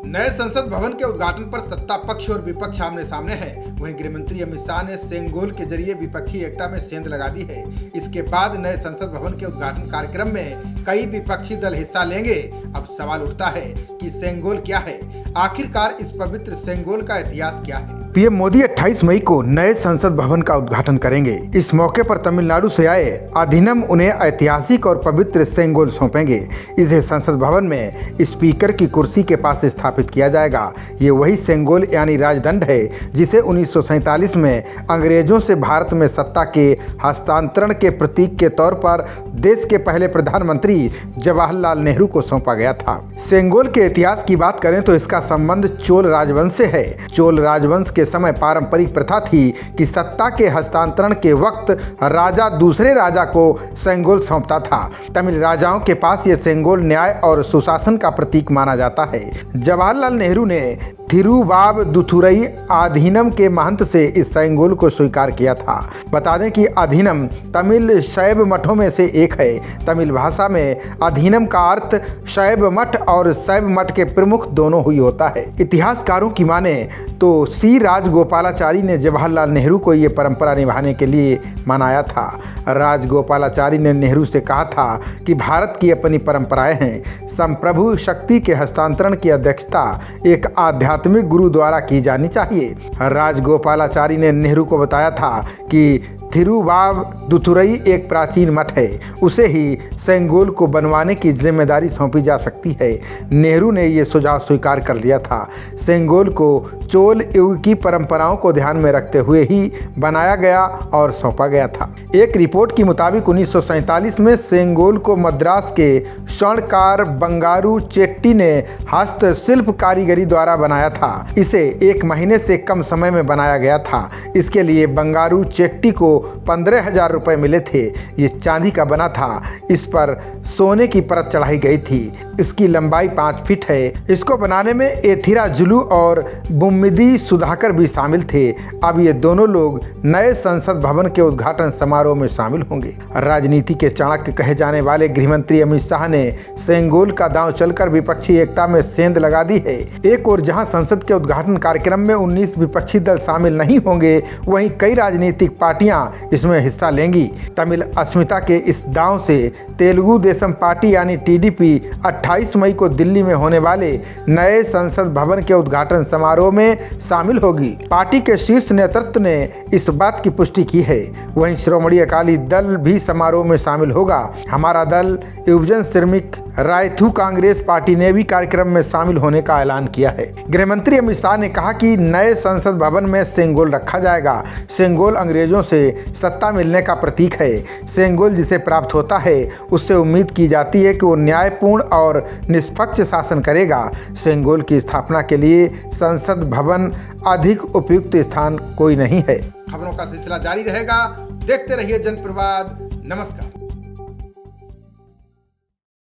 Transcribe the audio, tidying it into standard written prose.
नए संसद भवन के उद्घाटन पर सत्ता पक्ष और विपक्ष आमने सामने है। वहीं गृह मंत्री अमित शाह ने सेंगोल के जरिए विपक्षी एकता में सेंध लगा दी है। इसके बाद नए संसद भवन के उद्घाटन कार्यक्रम में कई विपक्षी दल हिस्सा लेंगे। अब सवाल उठता है कि सेंगोल क्या है, आखिरकार इस पवित्र सेंगोल का इतिहास क्या है। पीएम मोदी 28 मई को नए संसद भवन का उद्घाटन करेंगे। इस मौके पर तमिलनाडु से आए अधिनम उन्हें ऐतिहासिक और पवित्र सेंगोल सौंपेंगे। इसे संसद भवन में स्पीकर की कुर्सी के पास स्थापित किया जाएगा। ये वही सेंगोल यानी राजदंड है जिसे 1947 में अंग्रेजों से भारत में सत्ता के हस्तांतरण के प्रतीक के तौर पर देश के पहले प्रधानमंत्री जवाहरलाल नेहरू को सौंपा गया था। सेंगोल के इतिहास की बात करें तो इसका संबंध चोल राजवंश से है। चोल राजवंश के समय पारंपरिक प्रथा थी कि सत्ता के हस्तांतरण के वक्त राजा दूसरे राजा को सेंगोल सौंपता था। तमिल राजाओं के पास ये सेंगोल न्याय और सुशासन का प्रतीक माना जाता है। जवाहरलाल नेहरू ने थिरुवावदुथुरई अधिनम के महंत से इस सेंगोल को स्वीकार किया था। बता दें कि अधिनम तमिल शैव मठों में से एक है। तमिल भाषा में अधिनम का अर्थ शैव मठ और शैव मठ के प्रमुख दोनों ही होता है। इतिहासकारों की माने तो सी राजगोपालाचारी ने जवाहरलाल नेहरू को ये परंपरा निभाने के लिए मनाया था। राजगोपालाचारी ने नेहरू से कहा था कि भारत की अपनी परंपराएं हैं। संप्रभु शक्ति के हस्तांतरण की अध्यक्षता एक आध्यात्मिक गुरु द्वारा की जानी चाहिए। राजगोपालाचारी ने नेहरू को बताया था कि थिरुवावदुथुरई एक प्राचीन मठ है, उसे ही सेंगोल को बनवाने की जिम्मेदारी सौंपी जा सकती है। नेहरू ने ये सुझाव स्वीकार कर लिया था। सेंगोल को चोल युग की परंपराओं को ध्यान में रखते हुए ही बनाया गया और सौंपा गया था। एक रिपोर्ट के मुताबिक 1947 में सेंगोल को मद्रास के स्वर्णकार बंगारू चेट्टी ने हस्तशिल्प कारीगरी द्वारा बनाया था। इसे 1 महीने से कम समय में बनाया गया था। इसके लिए बंगारू चेट्टी को 15,000 रुपये मिले थे। ये चांदी का बना था। इस पर सोने की परत चढ़ाई गई थी। इसकी लंबाई 5 फीट है। इसको बनाने में एथिरा जुलू और बुम्मिदी सुधाकर भी शामिल थे। अब ये दोनों लोग नए संसद भवन के उद्घाटन समारोह में शामिल होंगे। राजनीति के चाणक्य कहे जाने वाले गृहमंत्री अमित शाह ने सेंगोल का दांव चलकर विपक्षी एकता में सेंध लगा दी है। एक और जहां संसद के उद्घाटन कार्यक्रम में 19 विपक्षी दल शामिल नहीं होंगे, वहीं कई राजनीतिक पार्टियां इसमें हिस्सा लेंगी। तमिल अस्मिता के इस दांव से तेलुगु देशम पार्टी यानी टीडीपी 28 मई को दिल्ली में होने वाले नए संसद भवन के उद्घाटन समारोह में शामिल होगी। पार्टी के शीर्ष नेतृत्व ने इस बात की पुष्टि की है। वहीं श्रोमणी अकाली दल भी समारोह में शामिल होगा। हमारा दल, युवजन श्रमिक रायथू कांग्रेस पार्टी ने भी कार्यक्रम में शामिल होने का ऐलान किया है। गृहमंत्री अमित शाह ने कहा कि नए संसद भवन में सेंगोल रखा जाएगा। सेंगोल अंग्रेजों से सत्ता मिलने का प्रतीक है। सेंगोल जिसे प्राप्त होता है उससे उम्मीद की जाती है कि वो न्यायपूर्ण और निष्पक्ष शासन करेगा। सेंगोल की स्थापना के लिए संसद भवन अधिक उपयुक्त स्थान कोई नहीं है। खबरों का सिलसिला जारी रहेगा। देखते रहिए जनप्रवाद। नमस्कार।